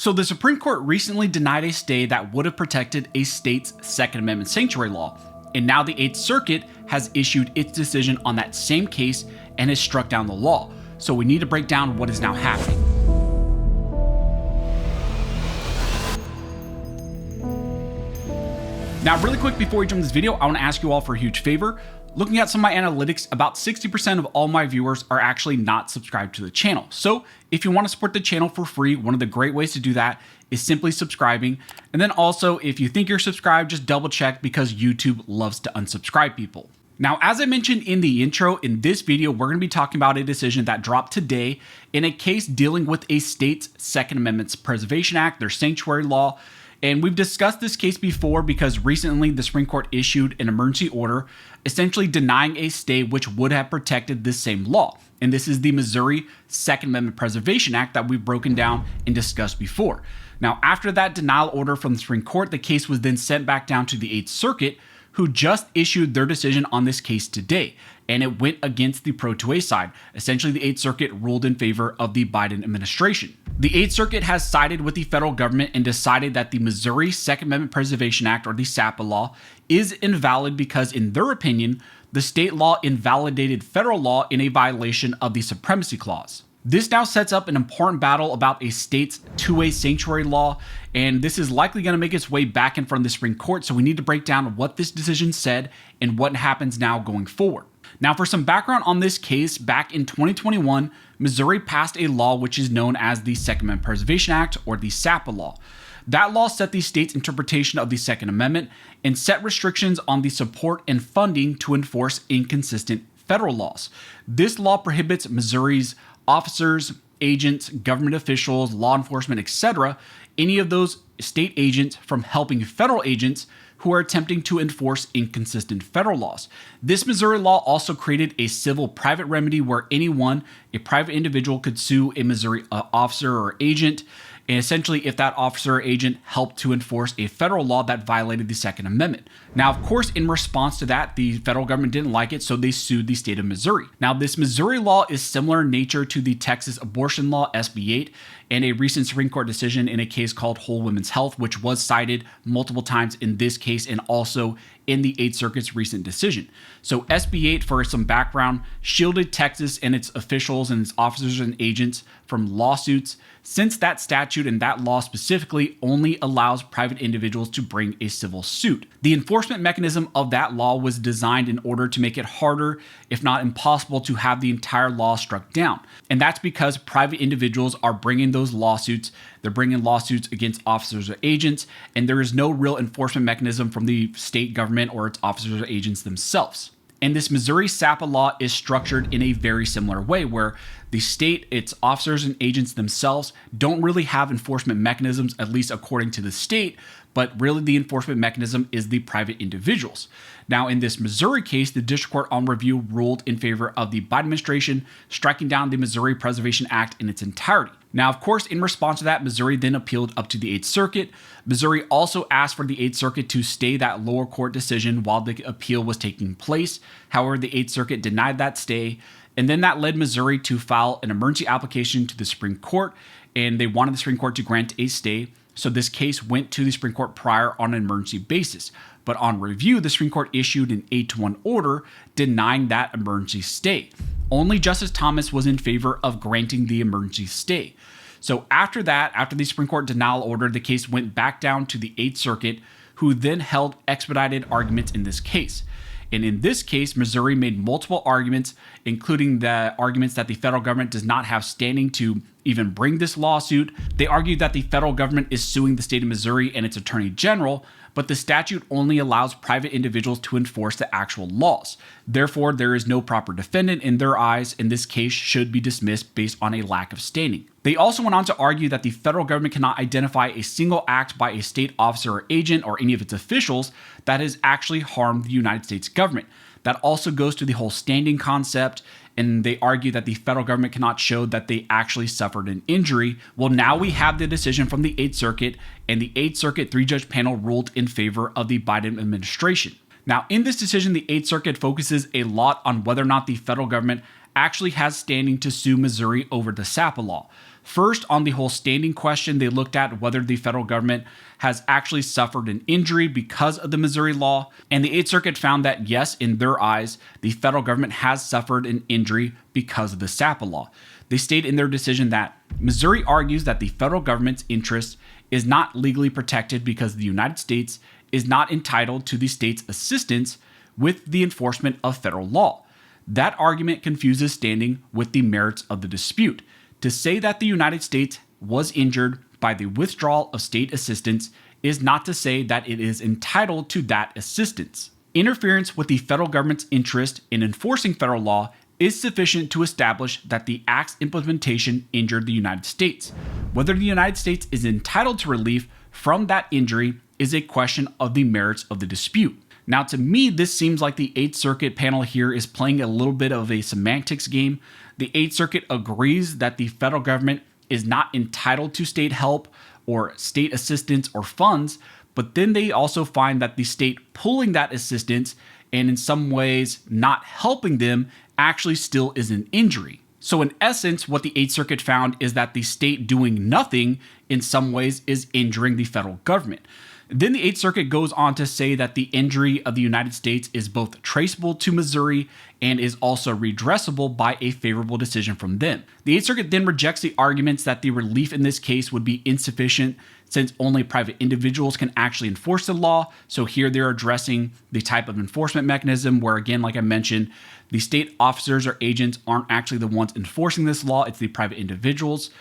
So the Supreme Court recently denied a stay that would have protected a state's Second Amendment sanctuary law, and now the 8th Circuit has issued its decision on that same case and has struck down the law. So we need to break down what is now happening. Now, really quick before we jump into this video, I want to ask you all for a huge favor. Looking at some of my analytics, about 60% of all my viewers are actually not subscribed to the channel. So if you want to support the channel for free, one of the great ways to do that is simply subscribing. And then also, if you think you're subscribed, just double check because YouTube loves to unsubscribe people. Now, as I mentioned in the intro, in this video, we're going to be talking about a decision that dropped today in a case dealing with a state's Second Amendment Preservation Act, their sanctuary law. And we've discussed this case before because recently the Supreme Court issued an emergency order essentially denying a stay which would have protected this same law. And this is the Missouri Second Amendment Preservation Act that we've broken down and discussed before. Now, after that denial order from the Supreme Court, the case was then sent back down to the 8th Circuit, who just issued their decision on this case today. And it went against the pro-2A side. Essentially, the 8th Circuit ruled in favor of the Biden administration. The 8th Circuit has sided with the federal government and decided that the Missouri Second Amendment Preservation Act, or the SAPA law, is invalid because, in their opinion, the state law invalidated federal law in a violation of the Supremacy Clause. This now sets up an important battle about a state's 2A sanctuary law, and this is likely going to make its way back in front of the Supreme Court, so we need to break down what this decision said and what happens now going forward. Now, for some background on this case, back in 2021, Missouri passed a law which is known as the Second Amendment Preservation Act, or the SAPA law. That law set the state's interpretation of the Second Amendment and set restrictions on the support and funding to enforce inconsistent federal laws. This law prohibits Missouri's officers, agents, government officials, law enforcement, etc., any of those state agents from helping federal agents who are attempting to enforce inconsistent federal laws. This Missouri law also created a civil private remedy where anyone, a private individual, could sue a Missouri officer or agent, and essentially if that officer or agent helped to enforce a federal law that violated the Second Amendment. Now, of course, in response to that, the federal government didn't like it, so they sued the state of Missouri. Now, this Missouri law is similar in nature to the Texas abortion law, SB 8, and a recent Supreme Court decision in a case called Whole Women's Health, which was cited multiple times in this case and also in the 8th Circuit's recent decision. So SB 8, for some background, shielded Texas and its officials and its officers and agents from lawsuits, since that statute and that law specifically only allows private individuals to bring a civil suit. The enforcement mechanism of that law was designed in order to make it harder, if not impossible, to have the entire law struck down. And that's because private individuals are bringing those lawsuits. They're bringing lawsuits against officers or agents, and there is no real enforcement mechanism from the state government or its officers or agents themselves. And this Missouri SAPA law is structured in a very similar way, where the state, its officers and agents themselves don't really have enforcement mechanisms, at least according to the state, but really the enforcement mechanism is the private individuals. Now, in this Missouri case, the District Court on review ruled in favor of the Biden administration, striking down the Missouri Preservation Act in its entirety. Now, of course, in response to that, Missouri then appealed up to the 8th Circuit. Missouri also asked for the 8th Circuit to stay that lower court decision while the appeal was taking place. However, the 8th Circuit denied that stay, and then that led Missouri to file an emergency application to the Supreme Court, and they wanted the Supreme Court to grant a stay. So this case went to the Supreme Court prior on an emergency basis. But on review, the Supreme Court issued an 8-1 order denying that emergency stay. Only Justice Thomas was in favor of granting the emergency stay. So after that, after the Supreme Court denial order, the case went back down to the 8th Circuit, who then held expedited arguments in this case. And in this case, Missouri made multiple arguments, including the arguments that the federal government does not have standing to even bring this lawsuit. They argued that the federal government is suing the state of Missouri and its attorney general, but the statute only allows private individuals to enforce the actual laws. Therefore, there is no proper defendant in their eyes, and this case should be dismissed based on a lack of standing. They also went on to argue that the federal government cannot identify a single act by a state officer or agent or any of its officials that has actually harmed the United States government. That also goes to the whole standing concept, and they argue that the federal government cannot show that they actually suffered an injury. Well, now we have the decision from the 8th Circuit, and the 8th Circuit 3-judge panel ruled in favor of the Biden administration. Now, in this decision, the 8th Circuit focuses a lot on whether or not the federal government actually has standing to sue Missouri over the SAPA law. First, on the whole standing question, they looked at whether the federal government has actually suffered an injury because of the Missouri law, and the Eighth Circuit found that yes, in their eyes, the federal government has suffered an injury because of the SAPA law. They state in their decision that Missouri argues that the federal government's interest is not legally protected because the United States is not entitled to the state's assistance with the enforcement of federal law. That argument confuses standing with the merits of the dispute. To say that the United States was injured by the withdrawal of state assistance is not to say that it is entitled to that assistance. Interference with the federal government's interest in enforcing federal law is sufficient to establish that the act's implementation injured the United States. Whether the United States is entitled to relief from that injury is a question of the merits of the dispute. Now, to me, this seems like the Eighth Circuit panel here is playing a little bit of a semantics game. The Eighth Circuit agrees that the federal government is not entitled to state help or state assistance or funds, but then they also find that the state pulling that assistance and in some ways not helping them actually still is an injury. So in essence, what the Eighth Circuit found is that the state doing nothing in some ways is injuring the federal government. Then the Eighth Circuit goes on to say that the injury of the United States is both traceable to Missouri and is also redressable by a favorable decision from them. The Eighth Circuit then rejects the arguments that the relief in this case would be insufficient since only private individuals can actually enforce the law. So here they're addressing the type of enforcement mechanism where, again, like I mentioned, the state officers or agents aren't actually the ones enforcing this law, it's the private individuals.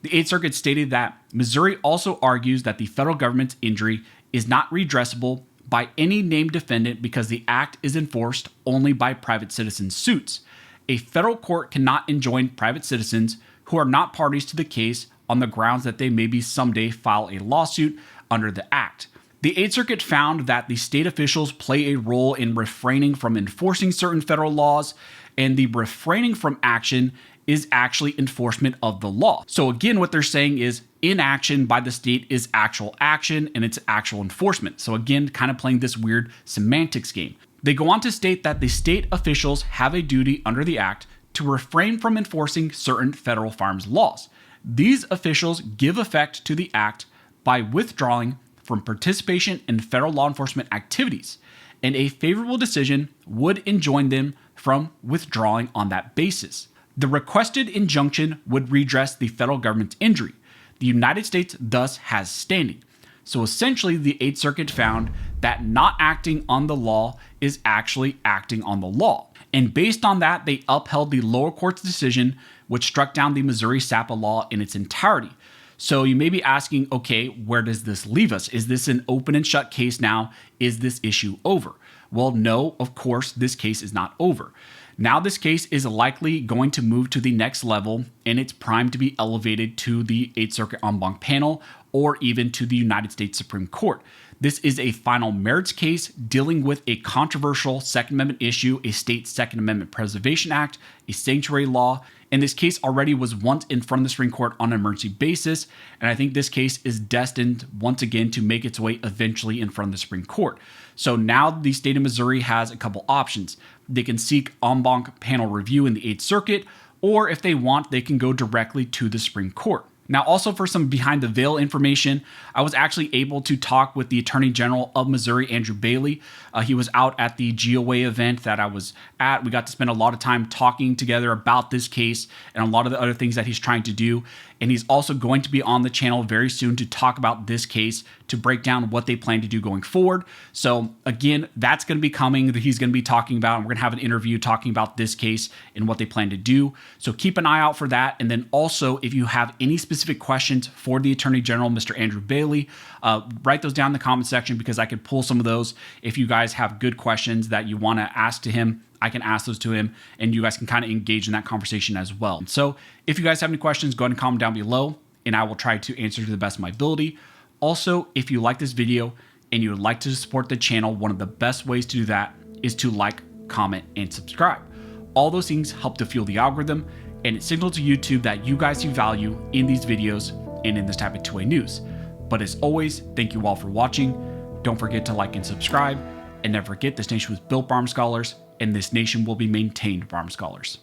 The Eighth Circuit stated that Missouri also argues that the federal government's injury is not redressable by any named defendant because the act is enforced only by private citizen suits. A federal court cannot enjoin private citizens who are not parties to the case on the grounds that they maybe someday file a lawsuit under the act. The Eighth Circuit found that the state officials play a role in refraining from enforcing certain federal laws, and the refraining from action is actually enforcement of the law. So again, what they're saying is inaction by the state is actual action and it's actual enforcement. So again, kind of playing this weird semantics game. They go on to state that the state officials have a duty under the act to refrain from enforcing certain federal firearms laws. These officials give effect to the act by withdrawing from participation in federal law enforcement activities, and a favorable decision would enjoin them from withdrawing on that basis. The requested injunction would redress the federal government's injury. The United States thus has standing. So essentially, the Eighth Circuit found that not acting on the law is actually acting on the law. And based on that, they upheld the lower court's decision, which struck down the Missouri SAPA law in its entirety. So you may be asking, okay, where does this leave us? Is this an open and shut case now? Is this issue over? Well, no, of course, this case is not over. Now this case is likely going to move to the next level, and it's primed to be elevated to the Eighth Circuit en banc panel or even to the United States Supreme Court. This is a final merits case dealing with a controversial Second Amendment issue, a state Second Amendment Preservation Act, a sanctuary law, and this case already was once in front of the Supreme Court on an emergency basis, and I think this case is destined once again to make its way eventually in front of the Supreme Court. So now the state of Missouri has a couple options. They can seek en banc panel review in the Eighth Circuit, or if they want, they can go directly to the Supreme Court. Now, also for some behind the veil information, I was actually able to talk with the Attorney General of Missouri, Andrew Bailey. He was out at the GOA event that I was at. We got to spend a lot of time talking together about this case and a lot of the other things that he's trying to do. And he's also going to be on the channel very soon to talk about this case, to break down what they plan to do going forward. So again, that's going to be coming, that he's going to be talking about, and we're going to have an interview talking about this case and what they plan to do. So keep an eye out for that. And then also, if you have any specific questions for the Attorney General, Mr. Andrew Bailey, write those down in the comment section because I could pull some of those. If you guys have good questions that you want to ask to him, I can ask those to him, and you guys can kind of engage in that conversation as well. So if you guys have any questions, go ahead and comment down below, and I will try to answer to the best of my ability. Also, if you like this video and you would like to support the channel, one of the best ways to do that is to like, comment, and subscribe. All those things help to fuel the algorithm, and it signals to YouTube that you guys see value in these videos and in this type of two-way news. But as always, thank you all for watching. Don't forget to like and subscribe, and never forget this nation was built by armed scholars, and this nation will be maintained by armed scholars.